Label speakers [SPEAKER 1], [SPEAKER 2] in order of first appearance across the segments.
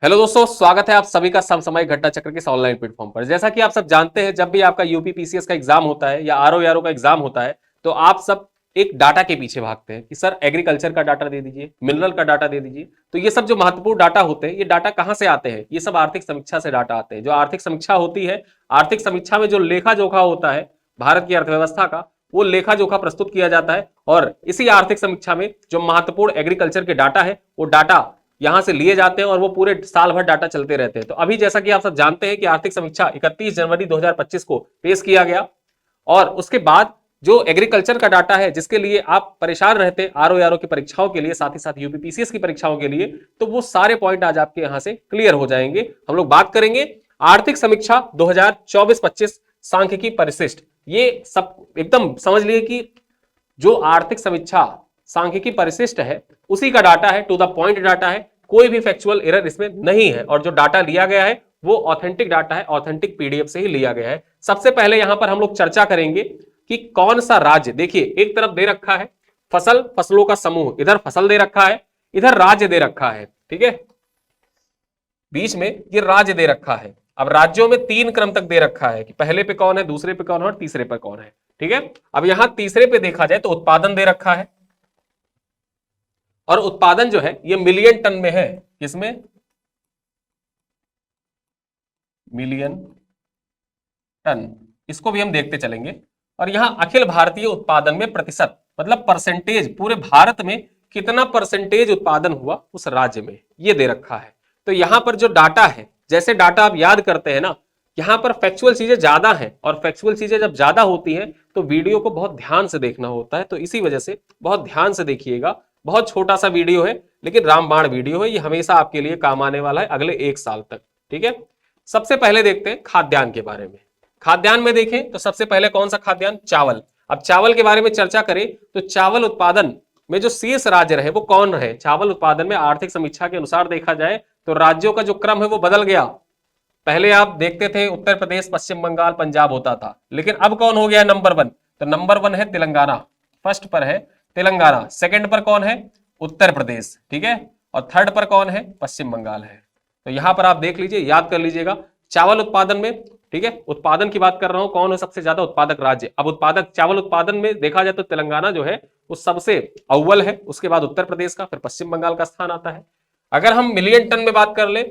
[SPEAKER 1] Hello दोस्तों, स्वागत है आप सभी का समसामयिक घटना चक्र के इस ऑनलाइन प्लेटफॉर्म पर। जैसा कि आप सब जानते हैं, जब भी आपका यूपीपीसीएस का एग्जाम होता है या आरओ का एग्जाम होता है तो आप सब एक डाटा के पीछे भागते हैं कि सर एग्रीकल्चर का डाटा दे दीजिए, मिनरल का डाटा दे दीजिए। तो ये सब जो महत्वपूर्ण डाटा होते हैं, ये डाटा कहां से आते हैं? ये सब आर्थिक समीक्षा से डाटा आते हैं। जो आर्थिक समीक्षा होती है, आर्थिक समीक्षा में जो लेखा जोखा होता है भारत की अर्थव्यवस्था का, वो लेखा जोखा प्रस्तुत किया जाता है। और इसी आर्थिक समीक्षा में जो महत्वपूर्ण एग्रीकल्चर के डाटा है, वो डाटा यहां से लिए जाते हैं और वो पूरे साल भर डाटा चलते रहते हैं। तो अभी जैसा कि आप सब जानते हैं कि आर्थिक समीक्षा 31 जनवरी 2025 को पेश किया गया और उसके बाद जो एग्रीकल्चर का डाटा है, जिसके लिए आप परेशान रहते आरओ की परीक्षाओं के लिए, साथ ही साथ यूपीपीसीएस की परीक्षाओं के लिए, तो वो सारे पॉइंट आज आपके यहां से क्लियर हो जाएंगे। हम लोग बात करेंगे आर्थिक समीक्षा 2024-25 सांख्यिकी परिशिष्ट। ये सब एकदम समझ लिए कि जो आर्थिक समीक्षा सांख्यिकी परिशिष्ट है उसी का डाटा है, टू द पॉइंट डाटा है, कोई भी फैक्चुअल एरर इसमें नहीं है। और जो डाटा लिया गया है वो ऑथेंटिक डाटा है, ऑथेंटिक पीडीएफ से ही लिया गया है। सबसे पहले यहां पर हम लोग चर्चा करेंगे कि कौन सा राज्य, देखिए एक तरफ दे रखा है फसल, फसलों का समूह, इधर फसल दे रखा है, इधर राज्य दे रखा है, ठीक है, बीच में ये राज्य दे रखा है। अब राज्यों में 3 क्रम तक दे रखा है कि पहले पे कौन है, दूसरे पे कौन है और तीसरे पे कौन है, ठीक है। अब यहां तीसरे पे देखा जाए तो उत्पादन दे रखा है और उत्पादन जो है ये मिलियन टन में है। किसमें? Million ton. इसको भी हम देखते चलेंगे। और यहां अखिल भारतीय उत्पादन में प्रतिशत, मतलब परसेंटेज, पूरे भारत में कितना परसेंटेज उत्पादन हुआ उस राज्य में, ये दे रखा है। तो यहां पर जो डाटा है, जैसे डाटा आप याद करते हैं ना, यहां पर फैक्चुअल चीजें ज्यादा हैं और फैक्चुअल चीजें जब ज्यादा होती हैं तो वीडियो को बहुत ध्यान से देखना होता है। तो इसी वजह से बहुत ध्यान से देखिएगा। बहुत छोटा सा वीडियो है लेकिन रामबाण वीडियो है, ये हमेशा आपके लिए काम आने वाला है अगले 1 साल तक, ठीक है। सबसे पहले देखते हैं खाद्यान्न के बारे में। खाद्यान्न में देखें तो सबसे पहले कौन सा खाद्यान्न? चावल। अब चावल के बारे में चर्चा करें तो चावल उत्पादन में जो शीर्ष राज्य रहे वो कौन रहे? चावल उत्पादन में आर्थिक समीक्षा के अनुसार देखा जाए तो राज्यों का जो क्रम है वो बदल गया। पहले आप देखते थे उत्तर प्रदेश, पश्चिम बंगाल, पंजाब होता था, लेकिन अब कौन हो गया नंबर 1? तो नंबर 1 है तेलंगाना, फर्स्ट पर है तेलंगाना, सेकंड पर कौन है? उत्तर प्रदेश, ठीक है, और थर्ड पर कौन है? पश्चिम बंगाल है। तो यहां पर आप देख लीजिए, याद कर लीजिएगा चावल उत्पादन में, ठीक है, उत्पादन की बात कर रहा हूं, कौन है सबसे ज्यादा उत्पादक राज्य? अब उत्पादक चावल उत्पादन में देखा जाए तो तेलंगाना जो है वो सबसे अव्वल है, उसके बाद उत्तर प्रदेश का, फिर पश्चिम बंगाल का स्थान आता है। अगर हम मिलियन टन में बात कर ले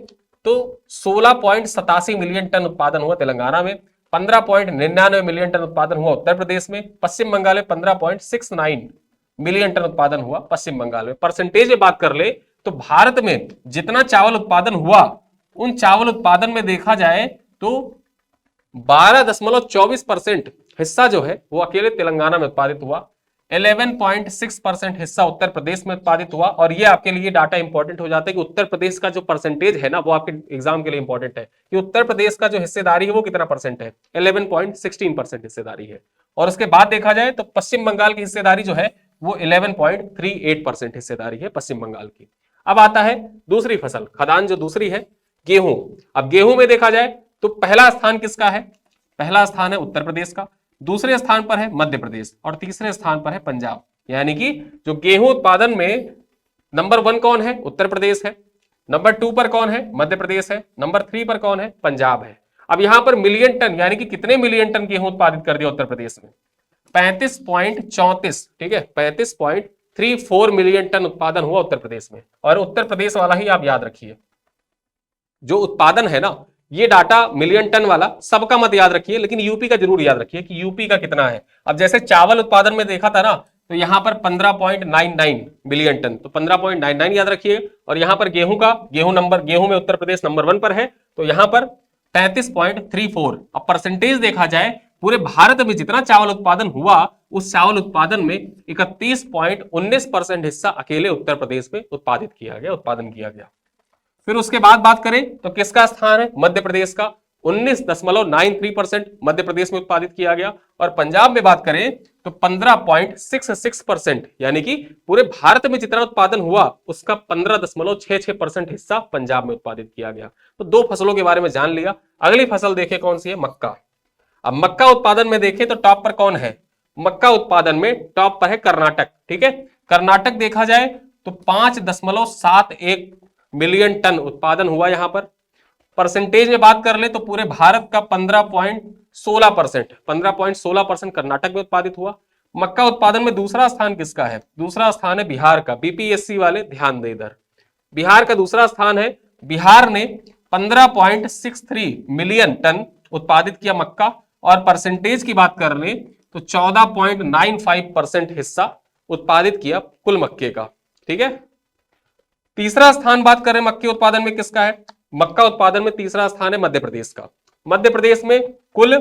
[SPEAKER 1] तो 16.87 मिलियन टन उत्पादन हुआ तेलंगाना में, 15.99 मिलियन टन उत्पादन हुआ उत्तर प्रदेश में, पश्चिम बंगाल में 15.69 मिलियन टन उत्पादन हुआ पश्चिम बंगाल में। परसेंटेज में बात कर ले तो भारत में जितना चावल उत्पादन हुआ, उन चावल उत्पादन में देखा जाए तो 12.24% हिस्सा जो है वो अकेले तेलंगाना में उत्पादित हुआ, 11.6% हिस्सा उत्तर प्रदेश में उत्पादित हुआ। और ये आपके लिए डाटा इंपॉर्टेंट हो जाता है कि उत्तर प्रदेश का जो परसेंटेज है ना, वो आपके एग्जाम के लिए इंपॉर्टेंट है कि उत्तर प्रदेश का जो हिस्सेदारी है वो कितना परसेंट है? 11.16% हिस्सेदारी है। और उसके बाद देखा जाए तो पश्चिम बंगाल की हिस्सेदारी जो है वो 11.38% हिस्सेदारी है पश्चिम बंगाल की। अब आता है दूसरी फसल, खदान जो दूसरी है, गेहूं। अब गेहूं में देखा जाए तो पहला स्थान किसका है? पहला स्थान है उत्तर प्रदेश का, दूसरे स्थान पर है मध्य प्रदेश और तीसरे स्थान पर है पंजाब। यानी कि जो गेहूं उत्पादन में नंबर 1 कौन है? उत्तर प्रदेश है, नंबर 2 पर कौन है? मध्य प्रदेश है, नंबर 3 पर कौन है? पंजाब है। अब यहां पर मिलियन टन, यानी कि कितने मिलियन टन गेहूं उत्पादित कर दिया उत्तर प्रदेश में? 35.34, ठीक है, 35.34 मिलियन टन उत्पादन हुआ उत्तर प्रदेश में। और उत्तर प्रदेश वाला ही आप याद रखिए, जो उत्पादन है ना, ये डाटा मिलियन टन वाला सबका मत याद रखिए, लेकिन यूपी का जरूर याद रखिए कि यूपी का कितना है। अब जैसे चावल उत्पादन में देखा था ना, तो यहां पर 15.99 मिलियन टन, तो 15.99 याद रखिए। और यहां पर गेहूं का, गेहूं में उत्तर प्रदेश नंबर 1 पर है, तो यहां पर 35.34। अब परसेंटेज देखा जाए पूरे भारत में जितना चावल उत्पादन हुआ, उस चावल उत्पादन में 31.19% हिस्सा अकेले उत्तर प्रदेश में उत्पादित किया गया, उत्पादन किया गया। फिर उसके बाद बात करें तो किसका स्थान है? मध्य प्रदेश का, 19.93% मध्य प्रदेश में उत्पादित किया गया। और पंजाब में बात करें तो 15.66%, यानी कि पूरे भारत में जितना उत्पादन हुआ उसका 15.66% हिस्सा पंजाब में उत्पादित किया गया। तो 2 फसलों के बारे में जान लिया। अगली फसल देखें कौन सी है? मक्का। अब मक्का उत्पादन में देखें तो टॉप पर कौन है? मक्का उत्पादन में टॉप पर है कर्नाटक, ठीक है। कर्नाटक देखा जाए तो 5.71 मिलियन टन उत्पादन हुआ यहां पर। परसेंटेज में बात कर ले तो पूरे भारत का 15.16% कर्नाटक में उत्पादित हुआ। मक्का उत्पादन में दूसरा स्थान किसका है? दूसरा स्थान है बिहार का। बीपीएससी वाले ध्यान दे इधर, बिहार का दूसरा स्थान है। बिहार ने 15.63 मिलियन टन उत्पादित किया मक्का, और परसेंटेज की बात कर ले तो 14.95% हिस्सा उत्पादित किया कुल मक्के का। ठीक है, तीसरा स्थान बात करें मक्के उत्पादन में किसका है? मक्का उत्पादन में तीसरा स्थान है मध्य प्रदेश का। मध्य प्रदेश में कुल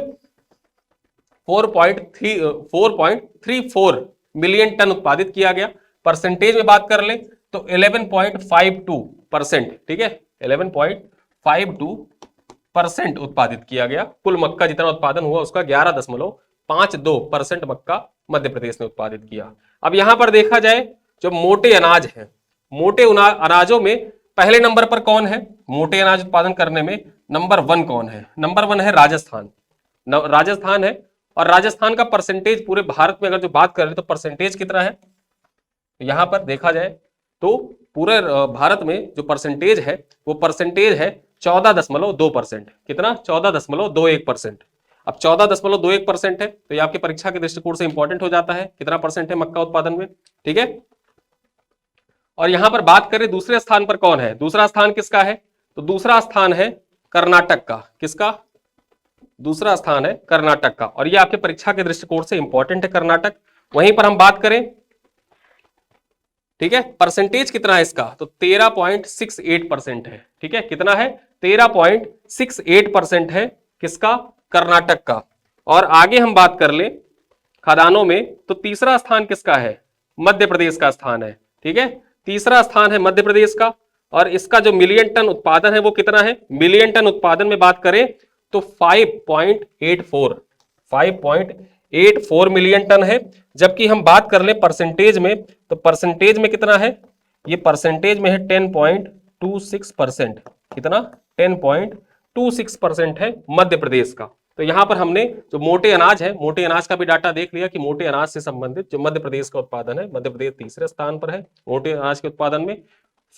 [SPEAKER 1] 4.34 मिलियन टन उत्पादित किया गया। परसेंटेज में बात कर ले तो 11.52%। ठीक है, 11.52% उत्पादित किया गया। कुल मक्का जितना उत्पादन हुआ उसका 11.52% मक्का मध्य प्रदेश ने उत्पादित किया। अब यहां पर देखा जाए जो मोटे अनाज है, मोटे अनाजों में पहले नंबर पर कौन है? मोटे अनाज उत्पादन करने में नंबर 1 कौन है? नंबर 1 है राजस्थान। राजस्थान है, और राजस्थान का परसेंटेज पूरे भारत में अगर जो बात करें तो परसेंटेज कितना है? यहां पर देखा जाए तो पूरे भारत में जो परसेंटेज है वो परसेंटेज है 14.2%। कितना? 14.21%। अब 14.21% है तो ये आपके परीक्षा के दृष्टिकोण से इंपॉर्टेंट हो जाता है कितना परसेंट है मक्का उत्पादन में। ठीक है, और यहां पर बात करें दूसरे स्थान पर कौन है? दूसरा स्थान किसका है? तो दूसरा स्थान है कर्नाटक का। किसका? दूसरा स्थान है कर्नाटक का, और ये आपके परीक्षा के दृष्टिकोण से इंपॉर्टेंट है कर्नाटक। वहीं पर हम बात करें, ठीक है, परसेंटेज कितना है इसका? तो 13.68% है। ठीक है, कितना है? 13.68% है किसका? कर्नाटक का। और आगे हम बात कर ले खदानों में तो तीसरा स्थान किसका है? मध्य प्रदेश का स्थान है। ठीक है, तीसरा स्थान है मध्य प्रदेश का, और इसका जो मिलियन टन उत्पादन है वो कितना है? मिलियन टन उत्पादन में बात करें तो 5.84 मिलियन टन है। जबकि हम बात कर ले परसेंटेज में तो परसेंटेज में कितना है? ये परसेंटेज में है 10.26%। कितना? 10.26% है मध्य प्रदेश का। तो यहां पर हमने जो मोटे अनाज है, मोटे अनाज का भी डाटा देख लिया कि मोटे अनाज से संबंधित जो मध्य प्रदेश का उत्पादन है, मध्य प्रदेश तीसरे स्थान पर है मोटे अनाज के उत्पादन में।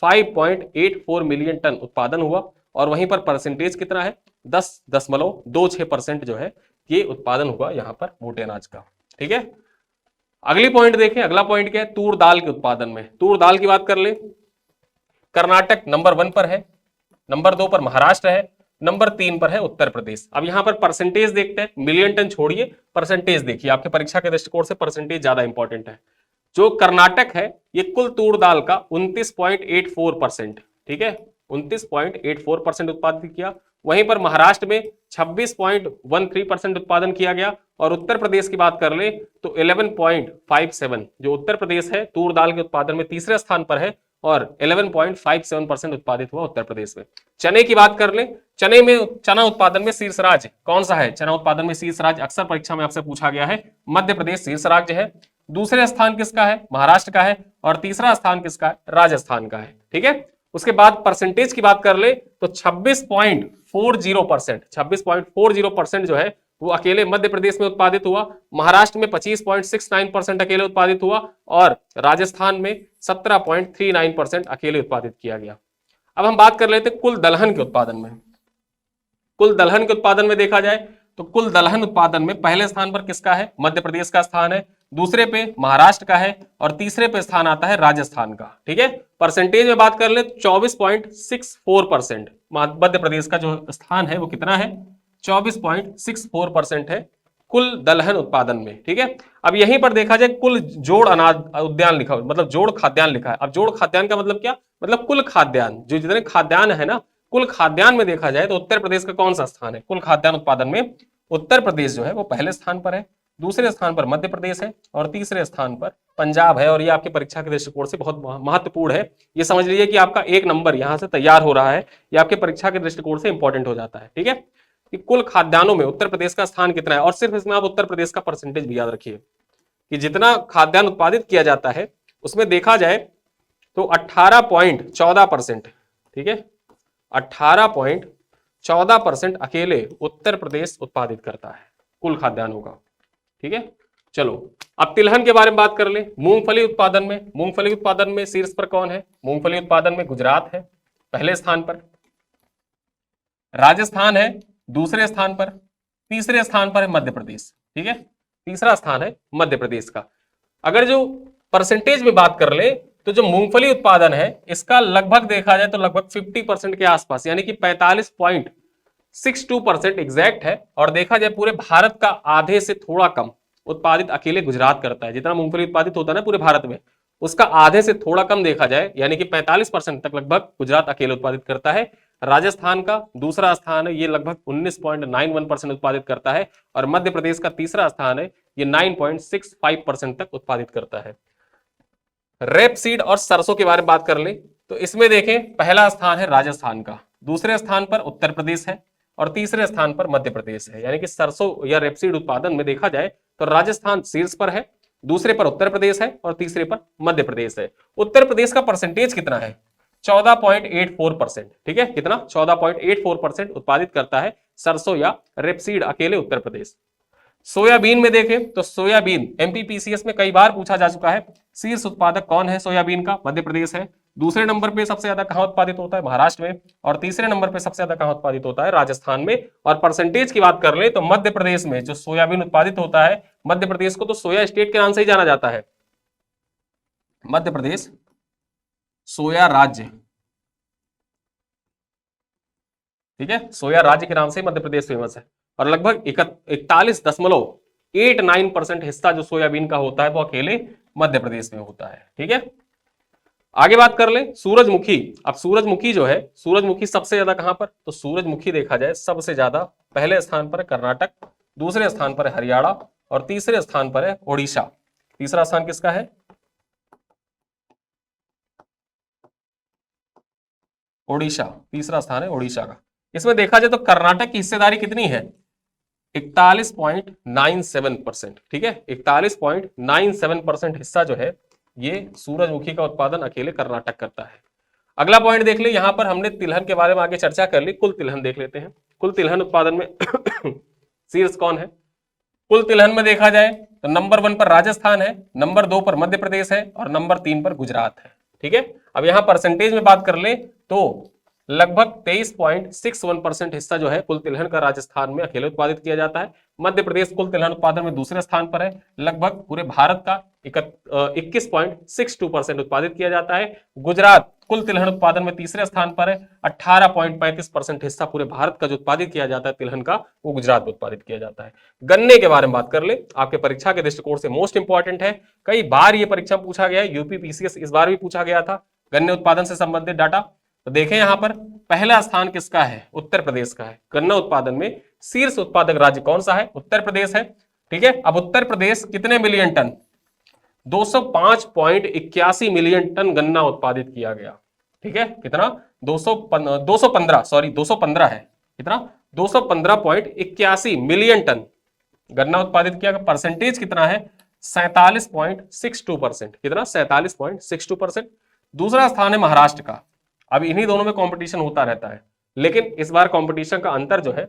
[SPEAKER 1] 5.84 मिलियन टन उत्पादन हुआ, और वहीं पर परसेंटेज कितना है? 10.26% जो है ये उत्पादन हुआ यहां पर मोटे अनाज का। ठीक है, अगली पॉइंट देखें। अगला पॉइंट क्या है? तूर दाल के उत्पादन में। तूर दाल की बात कर ले, कर्नाटक नंबर 1 पर है, नंबर 2 पर महाराष्ट्र है, नंबर 3 पर है उत्तर प्रदेश। अब यहां पर परसेंटेज देखते हैं, मिलियन टन छोड़िए, परसेंटेज देखिए। आपके परीक्षा के दृष्टिकोण से परसेंटेज ज्यादा इंपॉर्टेंट है। जो कर्नाटक है ये कुल तूर दाल का 29.84%। ठीक है, 29.84% उत्पादित किया। वहीं पर महाराष्ट्र में 26.13% उत्पादन किया गया, और उत्तर प्रदेश की बात कर ले तो 11.57, जो उत्तर प्रदेश है तूर दाल के उत्पादन में तीसरे स्थान पर है, और 11.57% उत्पादित हुआ उत्तर प्रदेश में। चने की बात कर ले, चने में चना उत्पादन में शीर्ष राज्य कौन सा है? चना उत्पादन में शीर्ष राज्य अक्सर परीक्षा में आपसे पूछा गया है, मध्य प्रदेश शीर्ष राज्य है। दूसरे स्थान किसका है? महाराष्ट्र का है, और तीसरा स्थान किसका है? राजस्थान का है। ठीक है, उसके बाद परसेंटेज की बात कर ले तो 26.40% जो है वो अकेले मध्य प्रदेश में उत्पादित हुआ। महाराष्ट्र में 25.69% अकेले उत्पादित हुआ, और राजस्थान में 17.39% अकेले उत्पादित किया गया। अब हम बात कर लेते हैं कुल दलहन के उत्पादन में। कुल दलहन के उत्पादन में देखा जाए तो कुल दलहन उत्पादन में पहले स्थान पर किसका है? मध्य प्रदेश का स्थान है, दूसरे पे महाराष्ट्र का है, और तीसरे पे स्थान आता है राजस्थान का। ठीक है, परसेंटेज में बात कर ले 24.64%। मध्य प्रदेश का जो स्थान है वो कितना है? 24.64% है कुल दलहन उत्पादन में। ठीक है, अब यहीं पर देखा जाए कुल जोड़ अनाज उद्यान लिखा हुआ, मतलब जोड़ खाद्यान्न लिखा है। अब जोड़ खाद्यान्न का मतलब क्या? मतलब कुल खाद्यान्न, जो जितने खाद्यान्न है ना, कुल खाद्यान्न में देखा जाए तो उत्तर प्रदेश का कौन सा स्थान है? कुल खाद्यान्न उत्पादन में उत्तर प्रदेश जो है वो पहले स्थान पर है, दूसरे स्थान पर मध्य प्रदेश है, और तीसरे स्थान पर पंजाब है। और ये आपके परीक्षा के दृष्टिकोण से बहुत महत्वपूर्ण है। ये समझ लीजिए कि आपका एक नंबर यहां से तैयार हो रहा है, ये आपके परीक्षा के दृष्टिकोण से इंपॉर्टेंट हो जाता है। ठीक है, कि कुल खाद्यान्नों में उत्तर प्रदेश का स्थान कितना है, और सिर्फ इसमें आप उत्तर प्रदेश का परसेंटेज भी याद रखिए कि जितना खाद्यान्न उत्पादित किया जाता है उसमें देखा जाए तो 18.14%। ठीक है, 18.14% अकेले उत्तर प्रदेश उत्पादित करता है कुल खाद्यान्नों का। ठीक है, चलो अब तिलहन के बारे में बात कर ले। मूंगफली उत्पादन में शीर्ष पर कौन है? मूंगफली उत्पादन में गुजरात है, पहले स्थान पर, राजस्थान है दूसरे स्थान पर, तीसरे स्थान पर है मध्य प्रदेश। ठीक है, तीसरा स्थान है मध्य प्रदेश का। अगर जो परसेंटेज में बात कर ले तो जो मूंगफली उत्पादन है इसका लगभग देखा जाए तो लगभग 50% के आसपास, यानी कि 45.62% एग्जैक्ट है। और देखा जाए पूरे भारत का आधे से थोड़ा कम उत्पादित अकेले गुजरात करता है। जितना मूंगफली उत्पादित होता है ना पूरे भारत में, उसका आधे से थोड़ा कम देखा जाए, यानी कि 45% तक लगभग गुजरात अकेले उत्पादित करता है। राजस्थान का दूसरा स्थान है, ये लगभग 19.91% उत्पादित करता है। और मध्य प्रदेश का तीसरा स्थान है, ये 9.65% तक उत्पादित करता है। रेपसीड और सरसों के बारे में बात कर ले तो इसमें देखें, पहला स्थान है राजस्थान का, दूसरे स्थान पर उत्तर प्रदेश है और तीसरे स्थान पर मध्य प्रदेश है। यानी कि सरसों या रेपसीड उत्पादन में देखा जाए तो राजस्थान शीर्ष पर है, दूसरे पर उत्तर प्रदेश है और तीसरे पर मध्य प्रदेश है। उत्तर प्रदेश का परसेंटेज कितना है? 14.84%। ठीक है, कितना? 14.84% उत्पादित करता है सरसों या रेपसीड अकेले उत्तर प्रदेश। सोयाबीन में देखें तो सोयाबीन एमपीपीसीएस में कई बार पूछा जा चुका है, शीर्ष उत्पादक कौन है सोयाबीन का? मध्य प्रदेश है। दूसरे नंबर पे सबसे ज्यादा कहां उत्पादित होता है? महाराष्ट्र में। और तीसरे नंबर पे सबसे ज्यादा कहां उत्पादित होता है? राजस्थान में। और परसेंटेज की बात कर ले तो मध्य प्रदेश में जो सोयाबीन उत्पादित होता है, मध्य प्रदेश को तो सोया स्टेट के नाम से ही जाना जाता है। मध्य प्रदेश सोया राज्य, ठीक है, सोया राज्य के नाम से मध्य प्रदेश फेमस है। और लगभग 41.89% हिस्सा जो सोयाबीन का होता है वो अकेले मध्य प्रदेश में होता है। ठीक है, आगे बात कर ले सूरजमुखी। अब सूरजमुखी जो है, सूरजमुखी सबसे ज्यादा कहां पर? तो सूरजमुखी देखा जाए सबसे ज्यादा पहले स्थान पर है कर्नाटक, दूसरे स्थान पर है हरियाणा और तीसरे स्थान पर है ओडिशा। तीसरा स्थान किसका है? ओडिशा। तीसरा स्थान है ओडिशा का। इसमें देखा जाए तो कर्नाटक की हिस्सेदारी कितनी है? 41.97%। ठीक है, 41.97% हिस्सा जो है ये सूरजमुखी का उत्पादन अकेले कर्नाटक करता है। अगला पॉइंट देख ले, यहां पर हमने तिलहन के बारे में आगे चर्चा कर ली, कुल तिलहन देख लेते हैं। कुल तिलहन उत्पादन में शीर्ष कौन है? कुल तिलहन में देखा जाए तो नंबर 1 पर राजस्थान है, नंबर 2 पर मध्य प्रदेश है और नंबर 3 पर गुजरात है। ठीक है, अब यहां परसेंटेज में बात कर ले तो लगभग 23.61% हिस्सा जो है कुल तिलहन का राजस्थान में अकेले उत्पादित किया जाता है। मध्य प्रदेश कुल तिलहन उत्पादन में दूसरे स्थान पर है, लगभग पूरे भारत का 21.62% उत्पादित किया जाता है। गुजरात कुल तिलहन उत्पादन में तीसरे स्थान पर है, 18.35% हिस्सा पूरे भारत का जो उत्पादित किया जाता है तिलहन का, वो गुजरात में उत्पादित किया जाता है। गन्ने के बारे में बात कर ले, आपके परीक्षा के दृष्टिकोण से मोस्ट इंपॉर्टेंट है, कई बार ये परीक्षा पूछा गया है, यूपीपीसीएस इस बार भी पूछा गया था गन्ने उत्पादन से संबंधित डाटा। तो देखें यहां पर पहला स्थान किसका है? उत्तर प्रदेश का है। गन्ना उत्पादन में शीर्ष उत्पादक राज्य कौन सा है? उत्तर प्रदेश है। ठीक है, अब उत्तर प्रदेश कितने मिलियन टन? 205.81 मिलियन टन गन्ना उत्पादित किया गया। ठीक है, कितना? 215 है। कितना? 215.81 मिलियन टन गन्ना उत्पादित किया गया। परसेंटेज कितना है? 47.62%। कितना? 47.62%। दूसरा स्थान है महाराष्ट्र का। अब इन्हीं दोनों में कंपटीशन होता रहता है, लेकिन इस बार कंपटीशन का अंतर जो है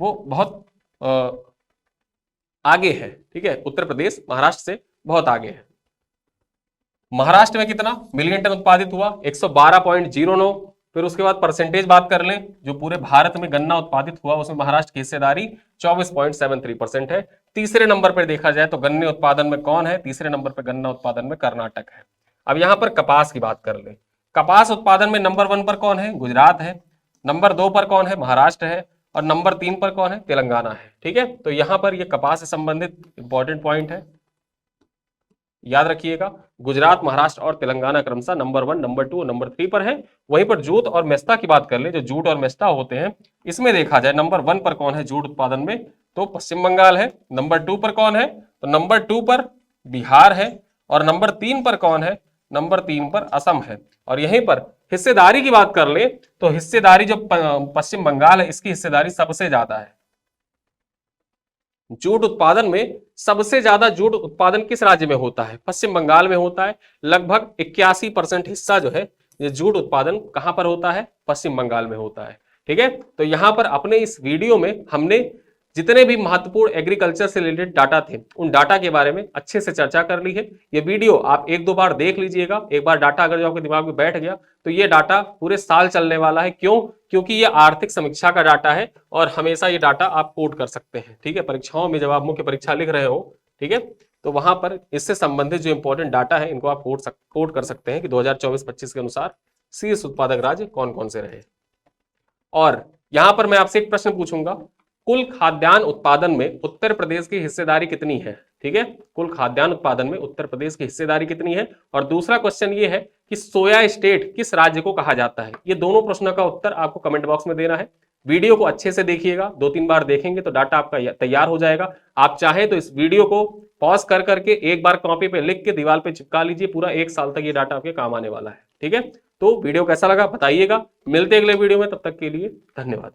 [SPEAKER 1] वो बहुत आगे है। ठीक है, उत्तर प्रदेश महाराष्ट्र से बहुत आगे है। महाराष्ट्र में कितना मिलियन टन उत्पादित हुआ? 112.09। फिर उसके बाद परसेंटेज बात कर लें, जो पूरे भारत में गन्ना उत्पादित हुआ उसमें महाराष्ट्र की हिस्सेदारी 24.73% है। तीसरे नंबर पर देखा जाए तो गन्ने उत्पादन में कौन है? तीसरे नंबर पर गन्ना उत्पादन में कर्नाटक है। अब यहां पर कपास की बात कर लें, कपास उत्पादन में नंबर 1 पर कौन है? गुजरात है। नंबर 2 पर कौन है? महाराष्ट्र है। और नंबर 3 पर कौन है? तेलंगाना है। ठीक है, तो यहां पर ये कपास से संबंधित इंपॉर्टेंट पॉइंट है, याद रखिएगा। गुजरात, महाराष्ट्र और तेलंगाना क्रमशः नंबर 1, नंबर 2 और नंबर 3 पर है। वहीं पर जूट और मेस्ता की बात कर ले, जो जूट और मेस्ता होते हैं, इसमें देखा जाए नंबर 1 पर कौन है जूट उत्पादन में? तो पश्चिम बंगाल है। नंबर 2 पर कौन है? तो नंबर 2 पर बिहार है। और नंबर 3 पर कौन है? नंबर 3 पर असम है। और यहीं पर हिस्सेदारी की बात कर ले तो हिस्सेदारी जो पश्चिम बंगाल है, इसकी हिस्सेदारी सबसे ज्यादा है। जूट उत्पादन में सबसे ज्यादा जूट उत्पादन किस राज्य में होता है? पश्चिम बंगाल में होता है। लगभग 81% हिस्सा जो है ये जूट उत्पादन कहां पर होता है? पश्चिम बंगाल में होता है। ठीक है, तो यहां पर अपने इस वीडियो में हमने जितने भी महत्वपूर्ण एग्रीकल्चर से रिलेटेड डाटा थे उन डाटा के बारे में अच्छे से चर्चा कर ली है। ये वीडियो आप एक दो बार देख लीजिएगा, एक बार डाटा अगर जो आपके दिमाग में बैठ गया तो ये डाटा पूरे साल चलने वाला है। क्यों? क्योंकि ये आर्थिक समीक्षा का डाटा है और हमेशा ये डाटा आप कोट कर सकते हैं। ठीक है, परीक्षाओं में जब आप मुख्य परीक्षा लिख रहे हो, ठीक है, तो वहां पर इससे संबंधित जो इंपॉर्टेंट डाटा है इनको आप कोट कर सकते हैं कि 2024-25 के अनुसार शीर्ष उत्पादक राज्य कौन कौन से रहे। और यहां पर मैं आपसे एक प्रश्न पूछूंगा, कुल खाद्यान्न उत्पादन में उत्तर प्रदेश की हिस्सेदारी कितनी है? ठीक है, कुल खाद्यान्न उत्पादन में उत्तर प्रदेश की हिस्सेदारी कितनी है? और दूसरा क्वेश्चन ये है कि सोया स्टेट किस राज्य को कहा जाता है? ये दोनों प्रश्नों का उत्तर आपको कमेंट बॉक्स में देना है। वीडियो को अच्छे से देखिएगा, 2-3 बार देखेंगे तो डाटा आपका तैयार हो जाएगा। आप चाहे तो इस वीडियो को पॉज कर करके एक बार कॉपी पे लिख के दीवार पे चिपका लीजिए, पूरा 1 साल तक ये डाटा आपके काम आने वाला है। ठीक है, तो वीडियो कैसा लगा बताइएगा। मिलते हैं अगले वीडियो में, तब तक के लिए धन्यवाद।